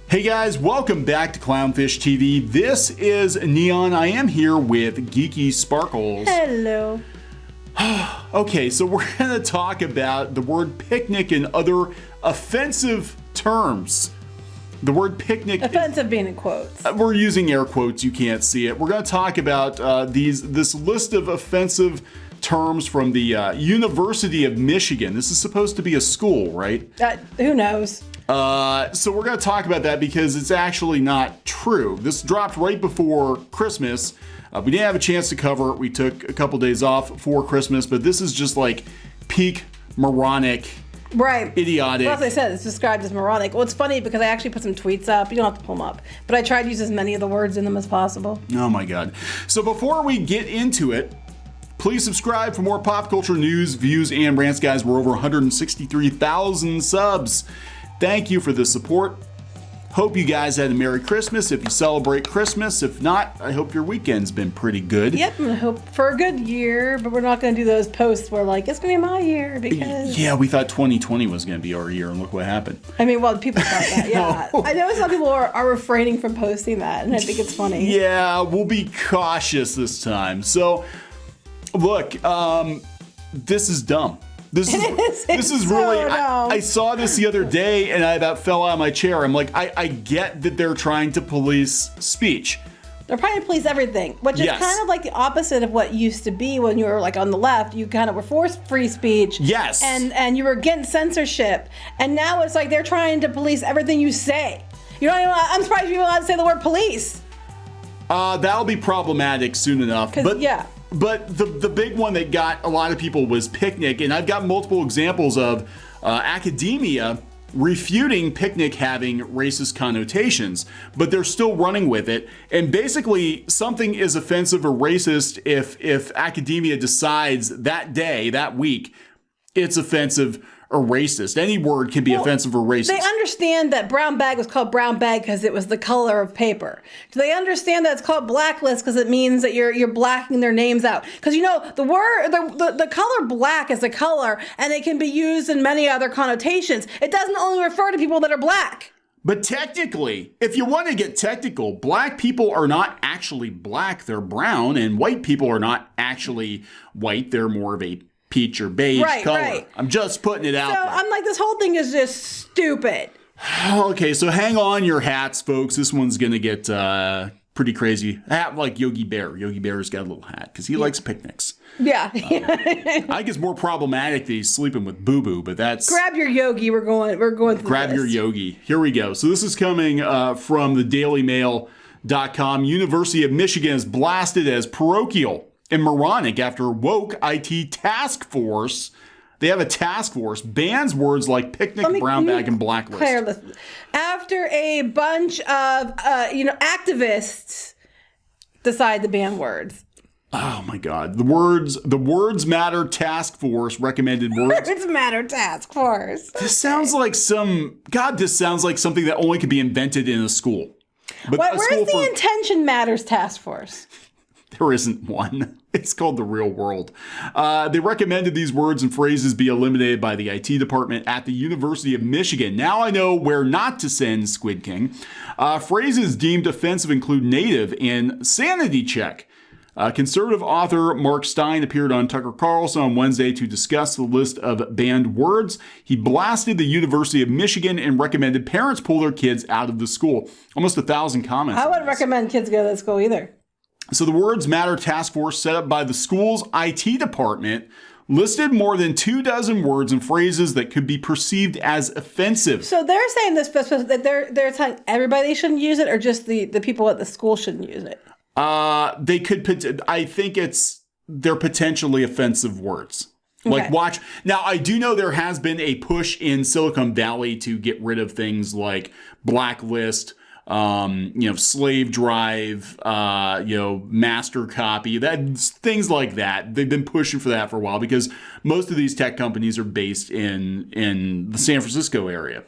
Hey guys, welcome back to Clownfish TV. This is Kneon. I am here with Geeky Sparkles. Hello. Okay, so we're going to talk about the word picnic and other offensive terms. The word picnic. Offensive being in quotes. We're using air quotes. You can't see it. We're going to talk about this list of offensive terms from the University of Michigan. This is supposed to be a school, right? Who knows? So we're going to talk about that because it's actually not true. This dropped right before Christmas. We didn't have a chance to cover it. We took a couple days off for Christmas, but this is just like peak moronic, right? Idiotic. Well, as I said, it's described as moronic. Well, it's funny because I actually put some tweets up. You don't have to pull them up, but I tried to use as many of the words in them as possible. Oh my God. So before we get into it, please subscribe for more pop culture news, views, and rants, guys. We're over 163,000 subs. Thank you for the support. Hope you guys had a Merry Christmas if you celebrate Christmas. If not, I hope your weekend's been pretty good. Yep, and I hope for a good year, but we're not going to do those posts where like, it's going to be my year because... Yeah, we thought 2020 was going to be our year, and look what happened. I mean, well, people thought that, yeah. No. I know some people are refraining from posting that, and I think it's funny. Yeah, we'll be cautious this time. So, look, this is dumb. This is so really, dumb. I saw this the other day and I about fell out of my chair. I'm like, I get that they're trying to police speech. They're trying to police everything, which is Yes. kind of like the opposite of what used to be when you were like on the left. You kind of were for free speech. Yes. And you were against censorship. And now it's like they're trying to police everything you say. You're not even I'm surprised you're allowed to say the word police. That'll be problematic soon enough. But yeah. But the big one that got a lot of people was picnic, and I've got multiple examples of academia refuting picnic having racist connotations, but they're still running with it. And basically, something is offensive or racist if academia decides that day, that week, it's offensive or racist. Any word can be offensive or racist. They understand that brown bag was called brown bag because it was the color of paper. Do they understand that it's called blacklist because it means that you're blacking their names out? Because you know the word the color black is a color and it can be used in many other connotations. It doesn't only refer to people that are black. But technically, if you want to get technical, black people are not actually black, they're brown, and white people are not actually white, they're more of a peach or beige color. Right. I'm just putting it out there. I'm like, this whole thing is just stupid. Okay, so hang on your hats, folks. This one's going to get pretty crazy. A hat like Yogi Bear. Yogi Bear's got a little hat because he likes picnics. Yeah. I think it's more problematic that he's sleeping with Boo Boo, but that's... Grab your Yogi. We're going through Grab your Yogi. Here we go. So this is coming from the dailymail.com. University of Michigan is blasted as parochial and moronic after woke IT task force, they have a task force, bans words like picnic, brown bag, and blacklist. After a bunch of activists decide to ban words. Oh my God. The Words Matter Task Force recommended words. Words Matter Task Force. This sounds like something that only could be invented in a school. But where's the Intention Matters Task Force? There isn't one. It's called the real world. They recommended these words and phrases be eliminated by the IT department at the University of Michigan. Now I know where not to send Squid King. Phrases deemed offensive include native and sanity check. Conservative author Mark Stein appeared on Tucker Carlson on Wednesday to discuss the list of banned words. He blasted the University of Michigan and recommended parents pull their kids out of the school. Almost 1,000 comments. I wouldn't recommend kids go to that school either. So the Words Matter Task Force set up by the school's IT department listed more than 24 words and phrases that could be perceived as offensive. So they're saying this, that they're telling everybody shouldn't use it, or just the people at the school shouldn't use it? They could. I think they're potentially offensive words. Like Okay. watch. Now, I do know there has been a push in Silicon Valley to get rid of things like blacklist, slave drive, master copy, things like that. They've been pushing for that for a while because most of these tech companies are based in the San Francisco area.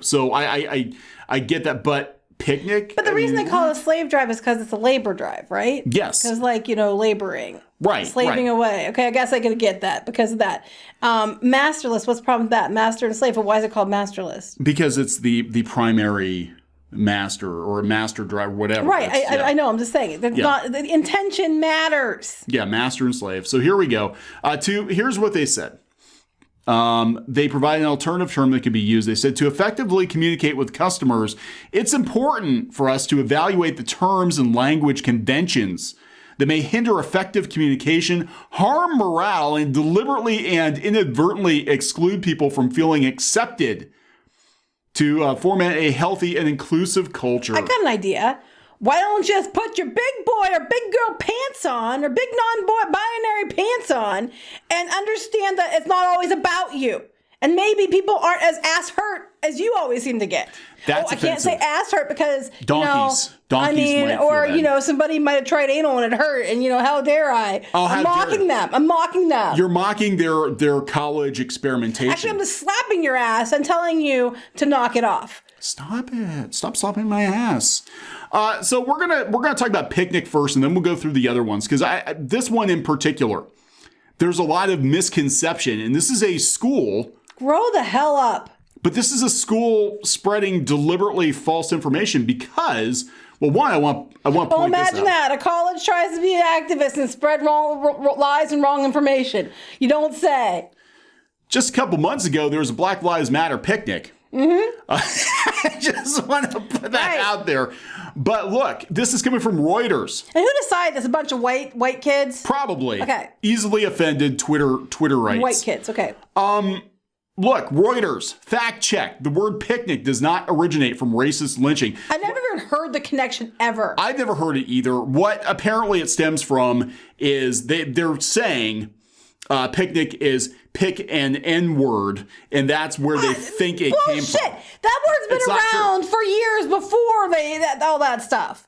So I get that, but picnic. But the reason they call it a slave drive is because it's a labor drive, right? Yes. Because laboring. Right. Slaving away. Okay, I guess I could get that because of that. Masterless, what's the problem with that? Master and slave, but why is it called masterless? Because it's the primary master or a master driver, whatever. Right. I know. I'm just saying. The intention matters. Yeah, master and slave. So here we go. Here's what they said. They provide an alternative term that can be used. They said, to effectively communicate with customers, it's important for us to evaluate the terms and language conventions that may hinder effective communication, harm morale, and deliberately and inadvertently exclude people from feeling accepted to foment a healthy and inclusive culture. I got an idea. Why don't you just put your big boy or big girl pants on or big non-binary pants on and understand that it's not always about you? And maybe people aren't as ass hurt as you always seem to get. That's I can't say ass hurt because donkeys might or feel bad. somebody might have tried anal and it hurt, and how dare I? I'm mocking them. I'm mocking them. You're mocking their college experimentation. Actually, I'm just slapping your ass and telling you to knock it off. Stop it! Stop slapping my ass. So we're gonna talk about picnic first, and then we'll go through the other ones because this one in particular, there's a lot of misconception, and this is a school. Grow the hell up. But this is a school spreading deliberately false information because, well, one, I want to point this out. Imagine that. A college tries to be an activist and spread lies and wrong information. You don't say. Just a couple months ago, there was a Black Lives Matter picnic. Mm-hmm. I just want to put that out there. But look, this is coming from Reuters. And who decided this? A bunch of white kids? Probably. Okay. Easily offended Twitter rights. White kids, okay. Look, Reuters, fact check. The word picnic does not originate from racist lynching. I never even heard the connection ever. I've never heard it either. What apparently it stems from is they're saying picnic is pick an N-word, and that's where they think it came from. Bullshit! That word's been around for years before all that stuff.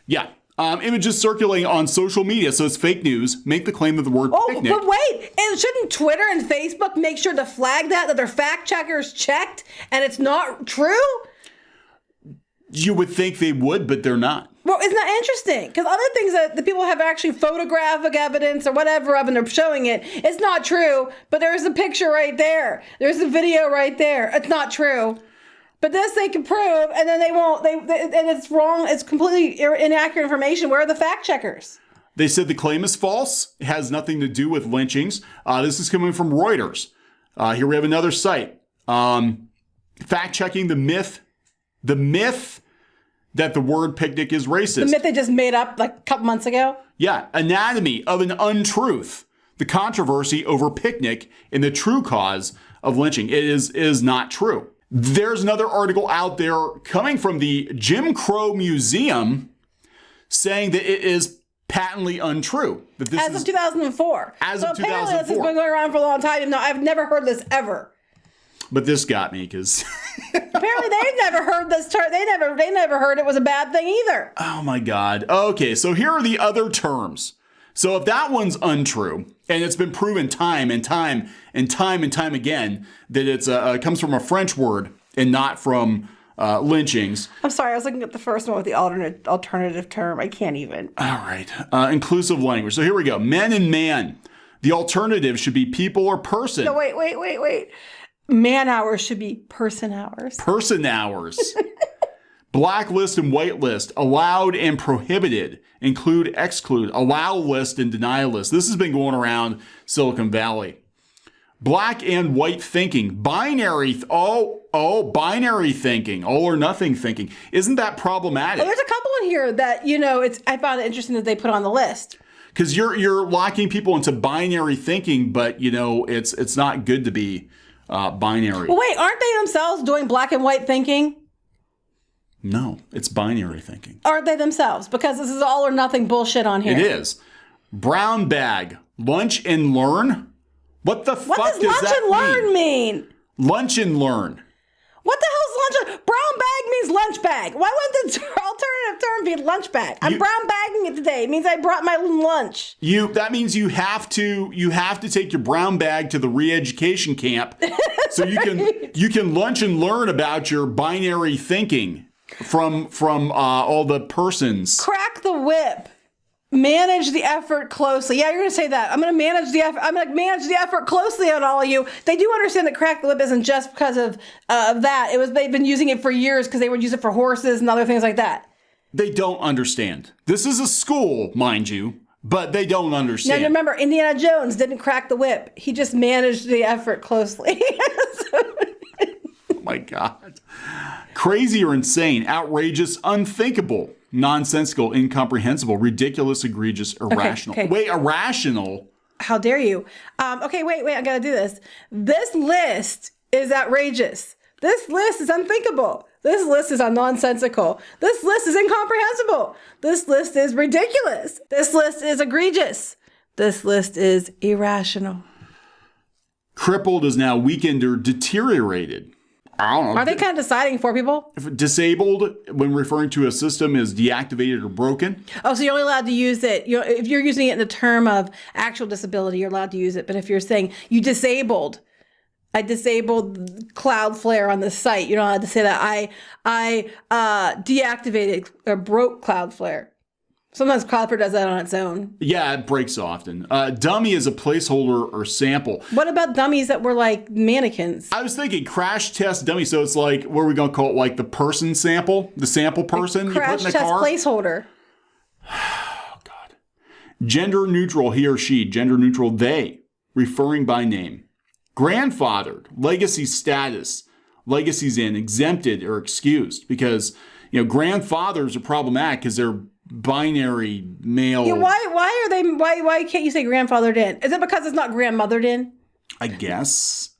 Yeah. Images circulating on social media, so it's fake news, make the claim that the word picnic. But wait, and shouldn't Twitter and Facebook make sure to flag that their fact checkers checked and it's not true? You would think they would, but they're not. Well, isn't that interesting? Because other things that the people have actually photographic evidence or whatever of and they're showing it, it's not true, but there's a picture right there. There's a video right there. It's not true. But this they can prove, and then they won't. And it's wrong. It's completely inaccurate information. Where are the fact checkers? They said the claim is false. It has nothing to do with lynchings. This is coming from Reuters. Here we have another site. Fact checking the myth that the word picnic is racist. The myth they just made up like a couple months ago? Yeah. Anatomy of an untruth. The controversy over picnic and the true cause of lynching. It is not true. There's another article out there coming from the Jim Crow Museum saying that it is patently untrue. That this As of 2004. As of 2004. Apparently this has been going around for a long time. No, I've never heard this ever. But this got me because apparently they've never heard this term. They never heard it was a bad thing either. Oh my God. Okay, so here are the other terms. So if that one's untrue, and it's been proven time and time again that it's comes from a French word and not from lynchings. I'm sorry, I was looking at the first one with the alternative term. I can't even. All right. Inclusive language. So here we go. Men and man. The alternative should be people or person. No, wait. Man hours should be person hours. Person hours. Blacklist and whitelist. Allowed and prohibited. Include, exclude. Allow list and deny list. This has been going around Silicon Valley. Black and white thinking. Binary. Binary thinking. All or nothing thinking. Isn't that problematic? Well, there's a couple in here that, I found it interesting that they put on the list. Because you're locking people into binary thinking, but, it's not good to be binary. Well, wait, aren't they themselves doing black and white thinking? No, it's binary thinking. Aren't they themselves? Because this is all or nothing bullshit on here. It is. Brown bag. Lunch and learn? What the fuck does that mean? What does lunch and learn mean? Lunch and learn. What the hell's lunch? Brown bag means lunch bag. Why wouldn't the alternative term be lunch bag? I'm brown bagging it today. It means I brought my lunch. That means you have to take your brown bag to the re-education camp so you can lunch and learn about your binary thinking from all the persons. Crack the whip. Manage the effort closely. Yeah, you're going to say that. I'm going to manage the effort. I'm going to manage the effort closely on all of you. They do understand that crack the whip isn't just because of that. They've been using it for years because they would use it for horses and other things like that. They don't understand. This is a school, mind you, but they don't understand. Now remember, Indiana Jones didn't crack the whip. He just managed the effort closely. Oh my God. Crazy or insane, outrageous, unthinkable, nonsensical, incomprehensible, ridiculous, egregious, irrational. Okay. Wait, irrational? How dare you? Okay, wait, I gotta do this. This list is outrageous. This list is unthinkable. This list is nonsensical. This list is incomprehensible. This list is ridiculous. This list is egregious. This list is irrational. Crippled is now weakened or deteriorated. I don't know. Are they kind of deciding for people? If disabled, when referring to a system, is deactivated or broken. Oh, so you're only allowed to use it. If you're using it in the term of actual disability, you're allowed to use it. But if you're saying I disabled Cloudflare on the site, you're not allowed to say that. I deactivated or broke Cloudflare. Sometimes Cloudflare does that on its own. Yeah, it breaks often. Dummy is a placeholder or sample. What about dummies that were like mannequins? I was thinking crash test dummy. So it's like, what are we going to call it? Like the person sample? The sample person you put Crash in the test car? placeholder. Oh, God. Gender neutral, he or she. Gender neutral, they. Referring by name. Grandfathered. Legacy status. Legacies in. Exempted or excused. Because, grandfathers are problematic because they're binary male. Yeah, why can't you say grandfathered in? Is it because it's not grandmothered in? I guess.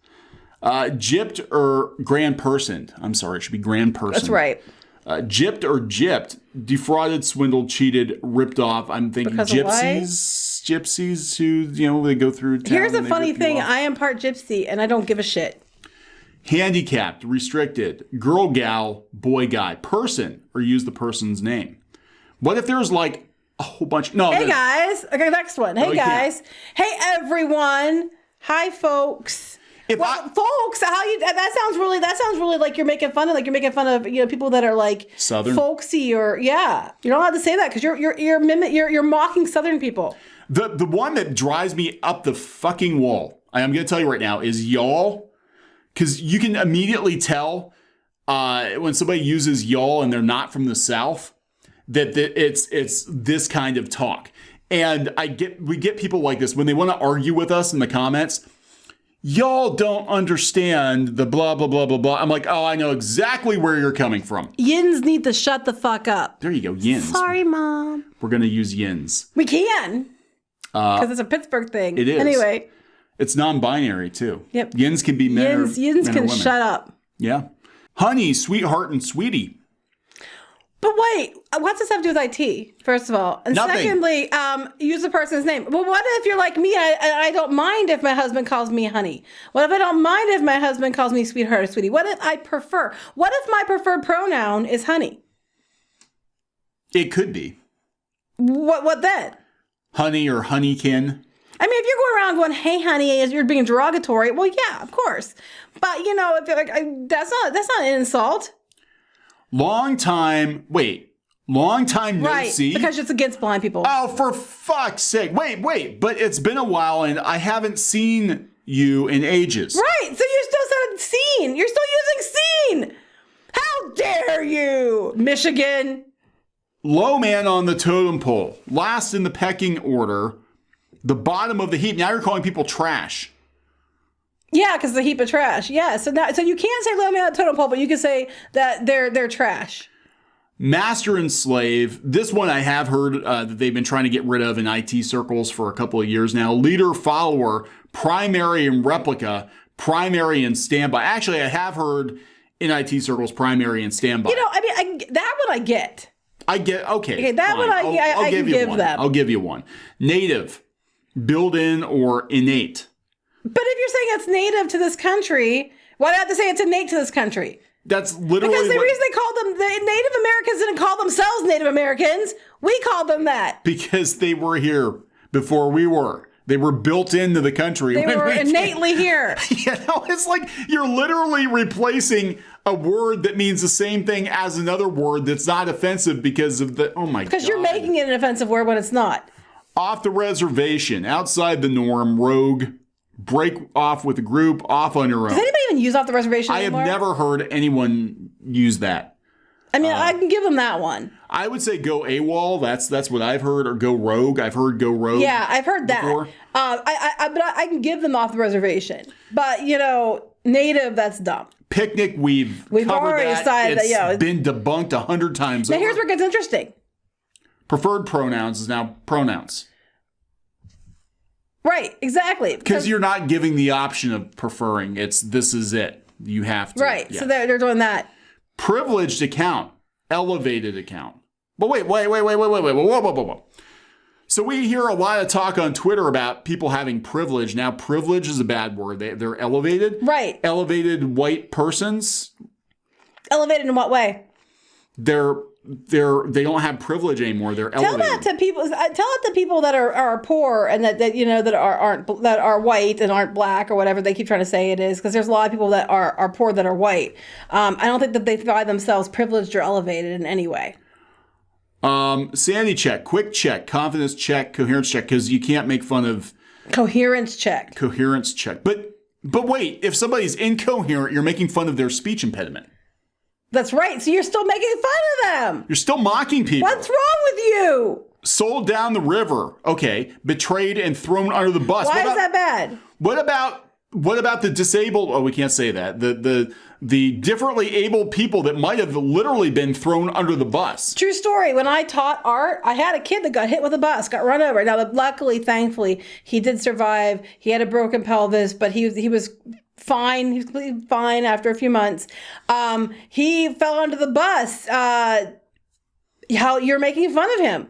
Gypped or grandpersoned. I'm sorry, it should be grandpersoned. That's right. Gypped or gypped. Defrauded, swindled, cheated, ripped off. I'm thinking Because gypsies who, they go through town. Here's the funny thing. I am part gypsy and I don't give a shit. Handicapped, restricted, girl, gal, boy, guy, person, or use the person's name. What if there's like a whole bunch? No. Hey guys. Okay, next one. Hey guys. Can't. Hey everyone. Hi folks. Folks, that sounds really like you're making fun of people that are like Southern, folksy, or you're not allowed to say that because you're mocking Southern people. The one that drives me up the fucking wall, I'm going to tell you right now, is y'all, because you can immediately tell when somebody uses y'all and they're not from the South that it's this kind of talk. And we get people like this when they want to argue with us in the comments. Y'all don't understand the blah, blah, blah, blah, blah. I'm like, oh, I know exactly where you're coming from. Yins need to shut the fuck up. There you go, yins. Sorry, Mom. We're going to use yins. We can. Because it's a Pittsburgh thing. It is. Anyway. It's non-binary, too. Yep. Yins can be men Yins or can women. shut up. Yeah. Honey, sweetheart, and sweetie. But wait, what's this have to do with IT, first of all? And Nothing. Secondly, use the person's name. Well, what if you're like me? I don't mind if my husband calls me honey. What if I don't mind if my husband calls me sweetheart or sweetie? What if I prefer? What if my preferred pronoun is honey? It could be. What then? Honey or honeykin. I mean, if you're going around going, "Hey, honey," as you're being derogatory, well, yeah, of course. But if you're like, that's not an insult. Long time no right, see. Because it's against blind people. Oh, for fuck's sake. Wait. But it's been a while and I haven't seen you in ages. Right. So you're still seen. You're still using seen. How dare you, Michigan? Low man on the totem pole. Last in the pecking order. The bottom of the heap. Now you're calling people trash. Yeah, because the heap of trash. Yeah, so you can't say low man on the totem pole, but you can say that they're trash. Master and slave. This one I have heard that they've been trying to get rid of in IT circles for a couple of years now. Leader, follower, primary and replica, primary and standby. Actually, I have heard in IT circles primary and standby. That one I get. Okay, that fine. one I can give them. I'll give you one. Native, built-in or innate. But if you're saying it's native to this country, why do I have to say it's innate to this country? That's literally because the reason they called them, the Native Americans didn't call themselves Native Americans. We called them that. Because they were here before we were. They were built into the country. They were innately here. It's like you're literally replacing a word that means the same thing as another word that's not offensive because of the, oh my God. Because you're making it an offensive word when it's not. Off the reservation, outside the norm, rogue, break off with a group, off on your own. Does anybody even use off the reservation I have anymore? never heard anyone use that. I mean, I can give them that one. I would say go AWOL. That's what I've heard, or go rogue. I've heard go rogue. Yeah, I've heard that. Before. But I can give them off the reservation. But, native, that's dumb. Picnic, we've covered already that. decided that, It's been debunked 100 times Now, over. here's where it gets interesting. Preferred pronouns is now pronouns. Right, exactly. Because you're not giving the option of preferring. This is it. You have to. Right, yeah. so they're doing that. Privileged account. Elevated account. But wait. Whoa. So we hear a lot of talk on Twitter about people having privilege. Now, privilege is a bad word. They're elevated. Right. Elevated white persons. Elevated in what way? They don't have privilege anymore. They're elevated. Tell that to people that are poor and that are white and aren't black or whatever they keep trying to say it is, because there's a lot of people that are poor that are white. I don't think that they find themselves privileged or elevated in any way. Sanity check, quick check, confidence check, coherence check, because you can't make fun of Coherence check. Coherence check. But wait, if somebody's incoherent, you're making fun of their speech impediment. That's right. So you're still making fun of them. You're still mocking people. What's wrong with you? Sold down the river. Okay. Betrayed and thrown under the bus. Why is that bad? What about the disabled? Oh, we can't say that. The differently abled people that might have literally been thrown under the bus. True story. When I taught art, I had a kid that got hit with a bus, got run over. Now, luckily, thankfully, he did survive. He had a broken pelvis, but he was fine. He was completely fine after a few months. He fell under the bus. How you're making fun of him?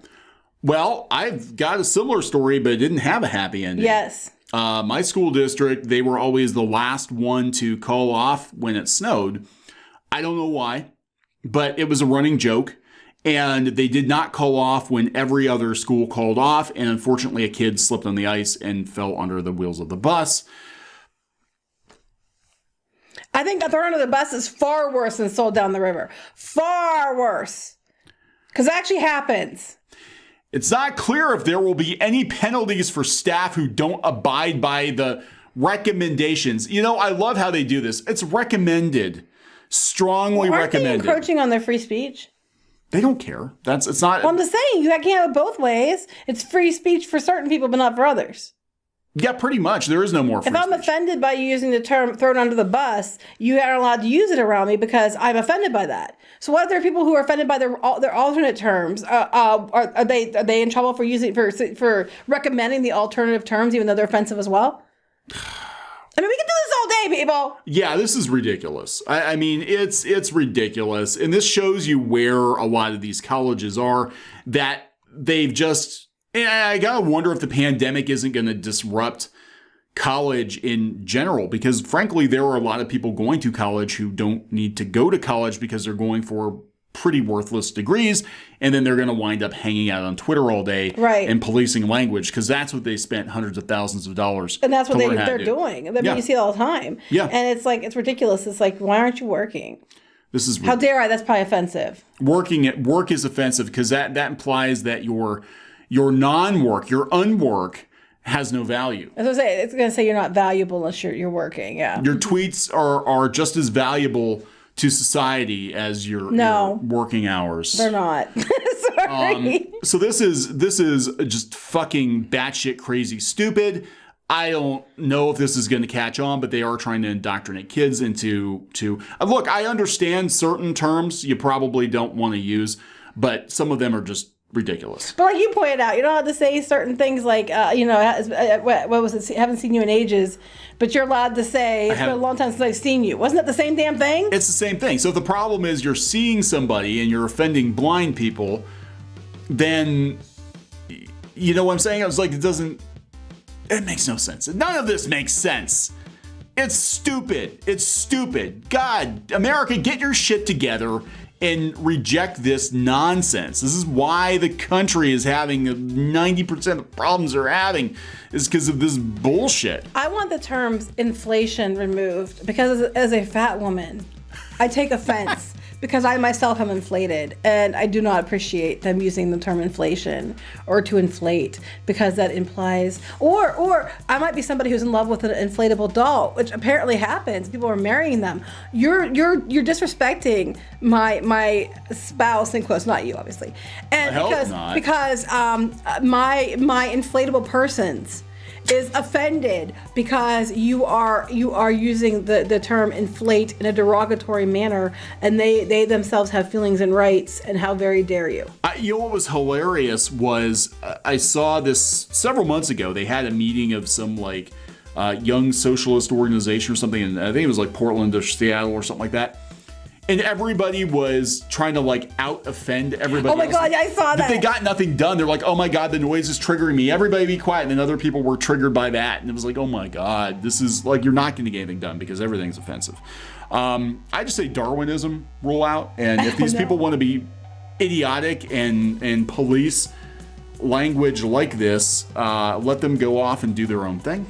Well, I've got a similar story, but it didn't have a happy ending. Yes. My school district, they were always the last one to call off when it snowed. I don't know why, but it was a running joke. And they did not call off when every other school called off. And unfortunately, a kid slipped on the ice and fell under the wheels of the bus. I think thrown under the bus is far worse than sold down the river. Far worse. Because it actually happens. It's not clear if there will be any penalties for staff who don't abide by the recommendations. I love how they do this. It's recommended. Strongly recommended. Aren't they encroaching on their free speech? They don't care. It's not. Well, I'm just saying, you can't have it both ways. It's free speech for certain people, but not for others. Yeah, pretty much. There is no more free If I'm speech. offended by you using the term thrown under the bus, you aren't allowed to use it around me because I'm offended by that. So what if there are people who are offended by their alternate terms? Are they in trouble for using for recommending the alternative terms even though they're offensive as well? I mean, we can do this all day, people. Yeah, this is ridiculous. I mean, it's ridiculous. And this shows you where a lot of these colleges are, that they've just... And I gotta wonder if the pandemic isn't going to disrupt college in general, because frankly, there are a lot of people going to college who don't need to go to college because they're going for pretty worthless degrees, and then they're going to wind up hanging out on Twitter all day and policing language, because that's what they spent hundreds of thousands of dollars and that's what they're do. doing. I mean, you see it all the time. Yeah. And it's ridiculous. It's like, why aren't you working? This is how dare I? That's probably offensive. Work is offensive because that implies that your non-work, your unwork, has no value. As I say, it's going to say you're not valuable unless you're working. Yeah. Your tweets are just as valuable to society as your working hours. They're not. Sorry. So this is just fucking batshit crazy stupid. I don't know if this is going to catch on, but they are trying to indoctrinate kids into look, I understand certain terms you probably don't want to use, but some of them are just ridiculous. But like you pointed out, you're not allowed to say certain things like, what was it? Haven't seen you in ages, but you're allowed to say, it's been a long time since I've seen you. Wasn't it the same damn thing? It's the same thing. So if the problem is you're seeing somebody and you're offending blind people, then, you know what I'm saying? I was like, it makes no sense. None of this makes sense. It's stupid. It's stupid. God, America, get your shit together and reject this nonsense. This is why the country is having 90% of the problems they're having is because of this bullshit. I want the terms inflation removed because as a fat woman, I take offense because I myself am inflated, and I do not appreciate them using the term inflation or to inflate, because that implies, or I might be somebody who's in love with an inflatable doll, which apparently happens. People are marrying them. You're disrespecting my spouse, in quotes, not you, obviously, and because my inflatable persons is offended because you are using the term inflate in a derogatory manner, and they themselves have feelings and rights, and how very dare you. You know what was hilarious was I saw this several months ago. They had a meeting of some like young socialist organization or something, and I think it was like Portland or Seattle or something like that. And everybody was trying to like out-offend everybody. Oh my God, I saw that. But they got nothing done. They're like, oh my God, the noise is triggering me. Everybody be quiet. And then other people were triggered by that. And it was like, oh my God, this is like, you're not going to get anything done because everything's offensive. I just say Darwinism rule out. And if these people want to be idiotic and police language like this, let them go off and do their own thing.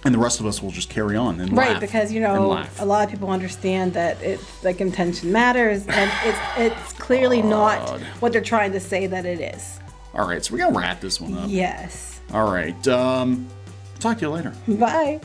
And the rest of us will just carry on and laugh. Right, because a lot of people understand that it's like intention matters, and it's clearly not what they're trying to say that it is. All right, so we're gonna wrap this one up. Yes. All right. Talk to you later. Bye.